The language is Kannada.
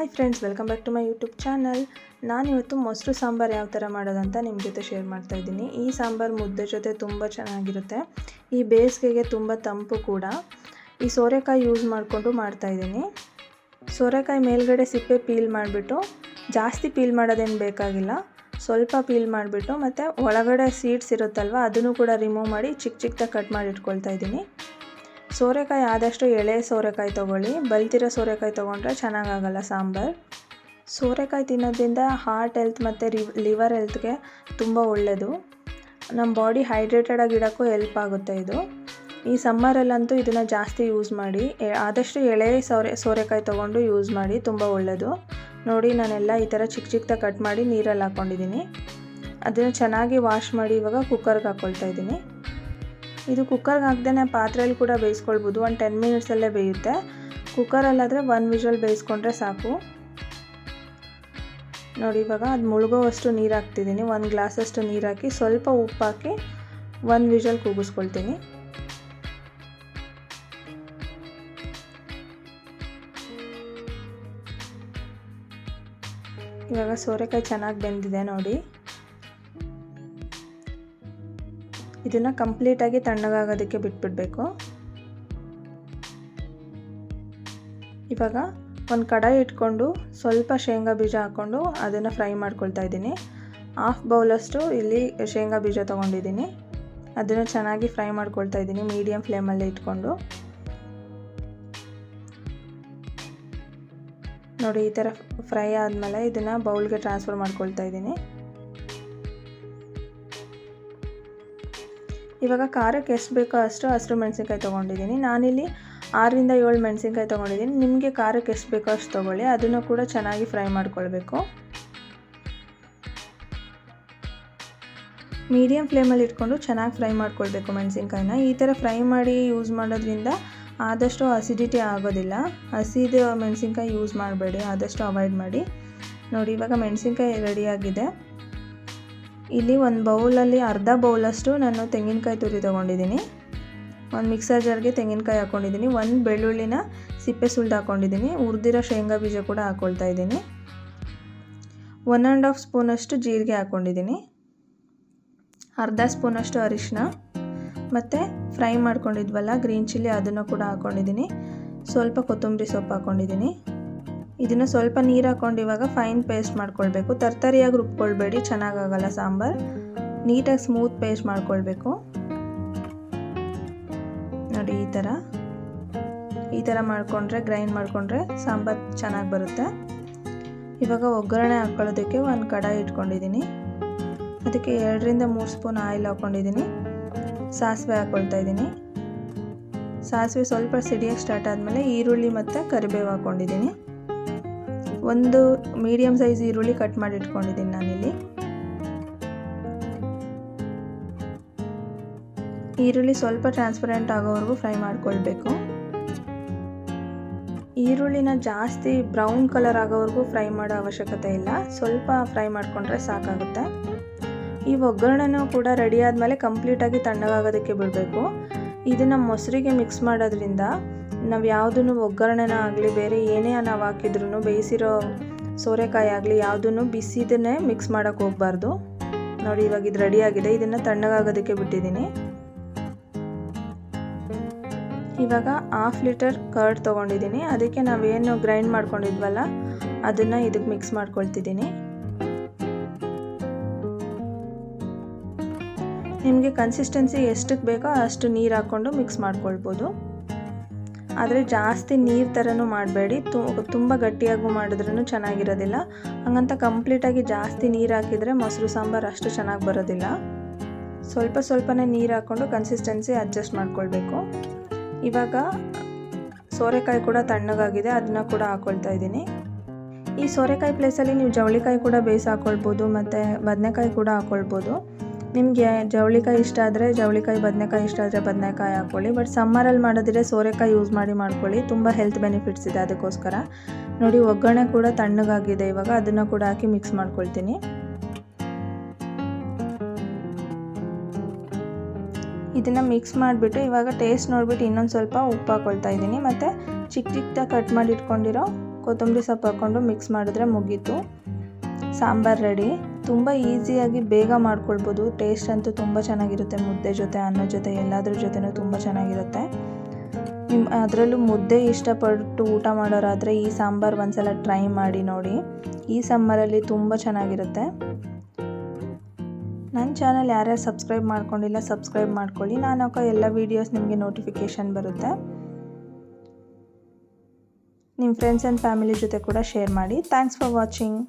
Hi friends, welcome back to my YouTube channel. ನಾನಿವತ್ತು ಮೊಸರು ಸಾಂಬಾರು ಯಾವ ಥರ ಮಾಡೋದಂತ ನಿಮ್ಮ ಜೊತೆ ಶೇರ್ ಮಾಡ್ತಾಯಿದ್ದೀನಿ. ಈ ಸಾಂಬಾರು ಮುದ್ದೆ ಜೊತೆ ತುಂಬ ಚೆನ್ನಾಗಿರುತ್ತೆ. ಈ ಬೇಸಿಗೆಗೆ ತುಂಬ ತಂಪು ಕೂಡ. ಈ ಸೋರೆಕಾಯಿ ಯೂಸ್ ಮಾಡಿಕೊಂಡು ಮಾಡ್ತಾಯಿದ್ದೀನಿ. ಸೋರೆಕಾಯಿ ಮೇಲ್ಗಡೆ ಸಿಪ್ಪೆ ಪೀಲ್ ಮಾಡಿಬಿಟ್ಟು, ಜಾಸ್ತಿ ಪೀಲ್ ಮಾಡೋದೇನು ಬೇಕಾಗಿಲ್ಲ, ಸ್ವಲ್ಪ ಪೀಲ್ ಮಾಡಿಬಿಟ್ಟು ಮತ್ತು ಒಳಗಡೆ ಸೀಡ್ಸ್ ಇರುತ್ತಲ್ವ ಅದನ್ನು ಕೂಡ ರಿಮೂವ್ ಮಾಡಿ ಚಿಕ್ಕ ಚಿಕ್ಕದಾಗಿ ಕಟ್ ಮಾಡಿ ಇಟ್ಕೊಳ್ತಾ ಇದ್ದೀನಿ. ಸೋರೆಕಾಯಿ ಆದಷ್ಟು ಎಳೆ ಸೋರೆಕಾಯಿ ತೊಗೊಳ್ಳಿ, ಬಲ್ತಿರೋ ಸೋರೆಕಾಯಿ ತೊಗೊಂಡ್ರೆ ಚೆನ್ನಾಗಾಗಲ್ಲ ಸಾಂಬಾರು. ಸೋರೆಕಾಯಿ ತಿನ್ನೋದ್ರಿಂದ ಹಾರ್ಟ್ ಹೆಲ್ತ್ ಮತ್ತು ಲಿವರ್ ಹೆಲ್ತ್ಗೆ ತುಂಬ ಒಳ್ಳೆಯದು. ನಮ್ಮ ಬಾಡಿ ಹೈಡ್ರೇಟೆಡಾಗಿ ಇಡೋಕ್ಕೂ ಹೆಲ್ಪ್ ಆಗುತ್ತೆ ಇದು. ಈ ಸಮ್ಮರಲ್ಲಂತೂ ಇದನ್ನು ಜಾಸ್ತಿ ಯೂಸ್ ಮಾಡಿ. ಆದಷ್ಟು ಎಳೆ ಸೋರೆಕಾಯಿ ತೊಗೊಂಡು ಯೂಸ್ ಮಾಡಿ, ತುಂಬ ಒಳ್ಳೆಯದು. ನೋಡಿ, ನಾನೆಲ್ಲ ಈ ಥರ ಚಿಕ್ಕ ಚಿಕ್ಕದಾಗಿ ಕಟ್ ಮಾಡಿ ನೀರಲ್ಲಿ ಹಾಕ್ಕೊಂಡಿದ್ದೀನಿ. ಅದನ್ನು ಚೆನ್ನಾಗಿ ವಾಶ್ ಮಾಡಿ ಇವಾಗ ಕುಕ್ಕರ್ಗೆ ಹಾಕ್ಕೊಳ್ತಾ ಇದ್ದೀನಿ. ಇದು ಕುಕ್ಕರ್ಗೆ ಹಾಕ್ದೇ ಪಾತ್ರೆಯಲ್ಲಿ ಕೂಡ ಬೇಯಿಸ್ಕೊಳ್ಬೋದು. ಒಂದು 10 ಮಿನಿಟ್ಸಲ್ಲೇ ಬೇಯುತ್ತೆ. ಕುಕ್ಕರಲ್ಲಾದರೆ 1 ವಿಷಲ್ ಬೇಯಿಸ್ಕೊಂಡ್ರೆ ಸಾಕು. ನೋಡಿ, ಇವಾಗ ಅದು ಮುಳುಗೋವಷ್ಟು ನೀರು ಹಾಕ್ತಿದ್ದೀನಿ. 1 ಗ್ಲಾಸಷ್ಟು ನೀರು ಹಾಕಿ ಸ್ವಲ್ಪ ಉಪ್ಪು ಹಾಕಿ 1 ವಿಷಲ್ ಕೂಗಿಸ್ಕೊಳ್ತೀನಿ. ಇವಾಗ ಸೋರೆಕಾಯಿ ಚೆನ್ನಾಗಿ ಬೆಂದಿದೆ ನೋಡಿ. ಇದನ್ನು ಕಂಪ್ಲೀಟಾಗಿ ತಣ್ಣಗಾಗೋದಕ್ಕೆ ಬಿಟ್ಬಿಡಬೇಕು. ಇವಾಗ ಒಂದು ಕಡಾಯಿ ಇಟ್ಕೊಂಡು ಸ್ವಲ್ಪ ಶೇಂಗಾ ಬೀಜ ಹಾಕ್ಕೊಂಡು ಅದನ್ನು ಫ್ರೈ ಮಾಡ್ಕೊಳ್ತಾ ಇದ್ದೀನಿ. 1/2 ಬೌಲಷ್ಟು ಇಲ್ಲಿ ಶೇಂಗಾ ಬೀಜ ತೊಗೊಂಡಿದ್ದೀನಿ. ಅದನ್ನು ಚೆನ್ನಾಗಿ ಫ್ರೈ ಮಾಡ್ಕೊಳ್ತಾ ಇದ್ದೀನಿ ಮೀಡಿಯಮ್ ಫ್ಲೇಮಲ್ಲೇ ಇಟ್ಕೊಂಡು. ನೋಡಿ, ಈ ಥರ ಫ್ರೈ ಆದಮೇಲೆ ಇದನ್ನು ಬೌಲ್ಗೆ ಟ್ರಾನ್ಸ್ಫರ್ ಮಾಡ್ಕೊಳ್ತಾ ಇದ್ದೀನಿ. ಇವಾಗ ಖಾರಕ್ಕೆ ಎಷ್ಟು ಬೇಕೋ ಅಷ್ಟು ಹಸಿರು ಮೆಣಸಿನ್ಕಾಯಿ ತೊಗೊಂಡಿದ್ದೀನಿ. ನಾನಿಲ್ಲಿ 6ರಿಂದ 7 ಮೆಣಸಿನ್ಕಾಯಿ ತೊಗೊಂಡಿದ್ದೀನಿ. ನಿಮಗೆ ಖಾರಕ್ಕೆ ಎಷ್ಟು ಬೇಕೋ ಅಷ್ಟು ತೊಗೊಳ್ಳಿ. ಅದನ್ನು ಕೂಡ ಚೆನ್ನಾಗಿ ಫ್ರೈ ಮಾಡ್ಕೊಳ್ಬೇಕು. ಮೀಡಿಯಮ್ ಫ್ಲೇಮಲ್ಲಿ ಇಟ್ಕೊಂಡು ಚೆನ್ನಾಗಿ ಫ್ರೈ ಮಾಡ್ಕೊಳ್ಬೇಕು ಮೆಣಸಿನ್ಕಾಯಿನ. ಈ ಥರ ಫ್ರೈ ಮಾಡಿ ಯೂಸ್ ಮಾಡೋದ್ರಿಂದ ಆದಷ್ಟು ಅಸಿಡಿಟಿ ಆಗೋದಿಲ್ಲ. ಹಸಿದು ಮೆಣಸಿನ್ಕಾಯಿ ಯೂಸ್ ಮಾಡಬೇಡಿ, ಆದಷ್ಟು ಅವಾಯ್ಡ್ ಮಾಡಿ. ನೋಡಿ, ಇವಾಗ ಮೆಣಸಿನ್ಕಾಯಿ ರೆಡಿಯಾಗಿದೆ. ಇಲ್ಲಿ ಒಂದು ಬೌಲಲ್ಲಿ ಅರ್ಧ ಬೌಲಷ್ಟು ನಾನು ತೆಂಗಿನಕಾಯಿ ತುರಿ ತೊಗೊಂಡಿದ್ದೀನಿ. ಒಂದು ಮಿಕ್ಸರ್ ಜಾರ್ಗೆ ತೆಂಗಿನಕಾಯಿ ಹಾಕ್ಕೊಂಡಿದ್ದೀನಿ. 1 ಬೆಳ್ಳುಳ್ಳಿನ ಸಿಪ್ಪೆ ಸುಲ್ದು ಹಾಕ್ಕೊಂಡಿದ್ದೀನಿ. ಹುರಿದಿರೋ ಶೇಂಗಾ ಬೀಜ ಕೂಡ ಹಾಕ್ಕೊಳ್ತಾ ಇದ್ದೀನಿ. 1½ ಸ್ಪೂನಷ್ಟು ಜೀರಿಗೆ ಹಾಕ್ಕೊಂಡಿದ್ದೀನಿ. ಅರ್ಧ ಸ್ಪೂನಷ್ಟು ಅರಿಶಿನ ಮತ್ತು ಫ್ರೈ ಮಾಡ್ಕೊಂಡಿದ್ವಲ್ಲ ಗ್ರೀನ್ ಚಿಲ್ಲಿ, ಅದನ್ನು ಕೂಡ ಹಾಕ್ಕೊಂಡಿದ್ದೀನಿ. ಸ್ವಲ್ಪ ಕೊತ್ತಂಬರಿ ಸೊಪ್ಪು ಹಾಕ್ಕೊಂಡಿದ್ದೀನಿ. ಇದನ್ನು ಸ್ವಲ್ಪ ನೀರು ಹಾಕ್ಕೊಂಡು ಇವಾಗ ಫೈನ್ ಪೇಸ್ಟ್ ಮಾಡ್ಕೊಳ್ಬೇಕು. ತರ್ತರಿಯಾಗಿ ರುಬ್ಕೊಳ್ಬೇಡಿ, ಚೆನ್ನಾಗಾಗಲ್ಲ ಸಾಂಬಾರು. ನೀಟಾಗಿ ಸ್ಮೂತ್ ಪೇಸ್ಟ್ ಮಾಡ್ಕೊಳ್ಬೇಕು. ನೋಡಿ, ಈ ಥರ ಮಾಡಿಕೊಂಡ್ರೆ, ಗ್ರೈಂಡ್ ಮಾಡಿಕೊಂಡ್ರೆ ಸಾಂಬಾರು ಚೆನ್ನಾಗಿ ಬರುತ್ತೆ. ಇವಾಗ ಒಗ್ಗರಣೆ ಹಾಕ್ಕೊಳ್ಳೋದಕ್ಕೆ ಒಂದು ಕಡಾಯಿ ಇಟ್ಕೊಂಡಿದ್ದೀನಿ. ಅದಕ್ಕೆ 2ರಿಂದ 3 ಸ್ಪೂನ್ ಆಯಿಲ್ ಹಾಕ್ಕೊಂಡಿದ್ದೀನಿ. ಸಾಸಿವೆ ಹಾಕ್ಕೊಳ್ತಾ ಇದ್ದೀನಿ. ಸಾಸಿವೆ ಸ್ವಲ್ಪ ಸಿಡಿಯೋಕ್ಕೆ ಸ್ಟಾರ್ಟ್ ಆದಮೇಲೆ ಈರುಳ್ಳಿ ಮತ್ತು ಕರಿಬೇವು ಹಾಕ್ಕೊಂಡಿದ್ದೀನಿ. ಒಂದು ಮೀಡಿಯಮ್ ಸೈಜ್ ಈರುಳ್ಳಿ ಕಟ್ ಮಾಡಿ ಇಟ್ಕೊಂಡಿದ್ದೀನಿ ನಾನಿಲ್ಲಿ. ಈರುಳ್ಳಿ ಸ್ವಲ್ಪ ಟ್ರಾನ್ಸ್ಪರೆಂಟ್ ಆಗೋವರೆಗೂ ಫ್ರೈ ಮಾಡ್ಕೊಳ್ಬೇಕು. ಈರುಳ್ಳಿನ ಜಾಸ್ತಿ ಬ್ರೌನ್ ಕಲರ್ ಆಗೋವರೆಗೂ ಫ್ರೈ ಮಾಡೋ ಅವಶ್ಯಕತೆ ಇಲ್ಲ, ಸ್ವಲ್ಪ ಫ್ರೈ ಮಾಡಿಕೊಂಡ್ರೆ ಸಾಕಾಗುತ್ತೆ. ಈ ಒಗ್ಗರಣೆನೂ ಕೂಡ ರೆಡಿ ಆದಮೇಲೆ ಕಂಪ್ಲೀಟಾಗಿ ತಣ್ಣಗಾಗೋದಕ್ಕೆ ಬಿಡಬೇಕು. ಇದನ್ನು ಮೊಸರಿಗೆ ಮಿಕ್ಸ್ ಮಾಡೋದ್ರಿಂದ ನಾವು ಯಾವುದನ್ನು ಒಗ್ಗರಣೆನ ಆಗಲಿ ಬೇರೆ ಏನೇ ನಾವು ಹಾಕಿದ್ರೂ, ಬೇಯಿಸಿರೋ ಸೋರೆಕಾಯಿ ಆಗಲಿ ಯಾವುದನ್ನು ಬಿಸಿದನ್ನೇ ಮಿಕ್ಸ್ ಮಾಡೋಕ್ಕೆ ಹೋಗಬಾರ್ದು. ನೋಡಿ, ಇವಾಗ ಇದು ರೆಡಿಯಾಗಿದೆ. ಇದನ್ನು ತಣ್ಣಗಾಗೋದಕ್ಕೆ ಬಿಟ್ಟಿದ್ದೀನಿ. ಇವಾಗ 1/2 ಲೀಟರ್ ಕರ್ಡ್ ತೊಗೊಂಡಿದ್ದೀನಿ. ಅದಕ್ಕೆ ನಾವೇನು ಗ್ರೈಂಡ್ ಮಾಡ್ಕೊಂಡಿದ್ವಲ್ಲ ಅದನ್ನು ಇದಕ್ಕೆ ಮಿಕ್ಸ್ ಮಾಡ್ಕೊಳ್ತಿದ್ದೀನಿ. ನಿಮಗೆ ಕನ್ಸಿಸ್ಟೆನ್ಸಿ ಎಷ್ಟಕ್ಕೆ ಬೇಕೋ ಅಷ್ಟು ನೀರು ಹಾಕ್ಕೊಂಡು ಮಿಕ್ಸ್ ಮಾಡ್ಕೊಳ್ಬೋದು. ಆದರೆ ಜಾಸ್ತಿ ನೀರು ಥರನೂ ಮಾಡಬೇಡಿ, ತುಂಬ ಗಟ್ಟಿಯಾಗೂ ಮಾಡಿದ್ರೂ ಚೆನ್ನಾಗಿರೋದಿಲ್ಲ. ಹಾಗಂತ ಕಂಪ್ಲೀಟಾಗಿ ಜಾಸ್ತಿ ನೀರು ಹಾಕಿದರೆ ಮೊಸರು ಸಾಂಬಾರು ಅಷ್ಟು ಚೆನ್ನಾಗಿ ಬರೋದಿಲ್ಲ. ಸ್ವಲ್ಪ ಸ್ವಲ್ಪನೇ ನೀರು ಹಾಕ್ಕೊಂಡು ಕನ್ಸಿಸ್ಟೆನ್ಸಿ ಅಡ್ಜಸ್ಟ್ ಮಾಡ್ಕೊಳ್ಬೇಕು. ಇವಾಗ ಸೋರೆಕಾಯಿ ಕೂಡ ತಣ್ಣಗಾಗಿದೆ, ಅದನ್ನು ಕೂಡ ಹಾಕ್ಕೊಳ್ತಾ ಇದ್ದೀನಿ. ಈ ಸೋರೆಕಾಯಿ ಪ್ಲೇಸಲ್ಲಿ ನೀವು ಜವಳಿಕಾಯಿ ಕೂಡ ಬೇಯಿಸಿ ಹಾಕ್ಕೊಳ್ಬೋದು ಮತ್ತು ಬದನೆಕಾಯಿ ಕೂಡ ಹಾಕ್ಕೊಳ್ಬೋದು. ನಿಮಗೆ ಜವಳಿಕಾಯಿ ಇಷ್ಟ ಆದರೆ ಜವಳಿಕಾಯಿ, ಬದನೆಕಾಯಿ ಇಷ್ಟ ಆದರೆ ಬದನೆಕಾಯಿ ಹಾಕ್ಕೊಳ್ಳಿ. ಬಟ್ ಸಮ್ಮರಲ್ಲಿ ಮಾಡೋದಿದ್ರೆ ಸೋರೆಕಾಯಿ ಯೂಸ್ ಮಾಡಿ ಮಾಡ್ಕೊಳ್ಳಿ, ತುಂಬ ಹೆಲ್ತ್ ಬೆನಿಫಿಟ್ಸ್ ಇದೆ ಅದಕ್ಕೋಸ್ಕರ. ನೋಡಿ, ಒಗ್ಗರಣೆ ಕೂಡ ತಣ್ಣಗಾಗಿದೆ. ಇವಾಗ ಅದನ್ನು ಕೂಡ ಹಾಕಿ ಮಿಕ್ಸ್ ಮಾಡ್ಕೊಳ್ತೀನಿ. ಇದನ್ನು ಮಿಕ್ಸ್ ಮಾಡಿಬಿಟ್ಟು ಇವಾಗ ಟೇಸ್ಟ್ ನೋಡಿಬಿಟ್ಟು ಇನ್ನೊಂದು ಸ್ವಲ್ಪ ಉಪ್ಪು ಹಾಕ್ಕೊಳ್ತಾ ಇದ್ದೀನಿ. ಮತ್ತು ಚಿಕ್ಕ ಚಿಕ್ಕದಾಗಿ ಕಟ್ ಮಾಡಿ ಇಟ್ಕೊಂಡಿರೋ ಕೊತ್ತಂಬರಿ ಸೊಪ್ಪು ಹಾಕ್ಕೊಂಡು ಮಿಕ್ಸ್ ಮಾಡಿದ್ರೆ ಮುಗೀತು, ಸಾಂಬಾರು ರೆಡಿ. ತುಂಬ ಈಸಿಯಾಗಿ ಬೇಗ ಮಾಡ್ಕೊಳ್ಬೋದು. ಟೇಸ್ಟ್ ಅಂತೂ ತುಂಬ ಚೆನ್ನಾಗಿರುತ್ತೆ. ಮುದ್ದೆ ಜೊತೆ, ಅನ್ನ ಜೊತೆ, ಎಲ್ಲದ್ರ ಜೊತೆನೂ ತುಂಬ ಚೆನ್ನಾಗಿರುತ್ತೆ. ಅದರಲ್ಲೂ ಮುದ್ದೆ ಇಷ್ಟಪಟ್ಟು ಊಟ ಮಾಡೋರಾದರೆ ಈ ಸಾಂಬಾರು ಒಂದ್ಸಲ ಟ್ರೈ ಮಾಡಿ ನೋಡಿ. ಈ ಸಮ್ಮರಲ್ಲಿ ತುಂಬ ಚೆನ್ನಾಗಿರುತ್ತೆ. ನನ್ನ ಚಾನಲ್ ಯಾರ್ಯಾರು ಸಬ್ಸ್ಕ್ರೈಬ್ ಮಾಡ್ಕೊಂಡಿಲ್ಲ ಸಬ್ಸ್ಕ್ರೈಬ್ ಮಾಡ್ಕೊಳ್ಳಿ. ನಾನು ಹಾಕೋ ಎಲ್ಲ ವೀಡಿಯೋಸ್ ನಿಮಗೆ ನೋಟಿಫಿಕೇಷನ್ ಬರುತ್ತೆ. ನಿಮ್ಮ ಫ್ರೆಂಡ್ಸ್ ಆ್ಯಂಡ್ ಫ್ಯಾಮಿಲಿ ಜೊತೆ ಕೂಡ ಶೇರ್ ಮಾಡಿ. Thanks for watching.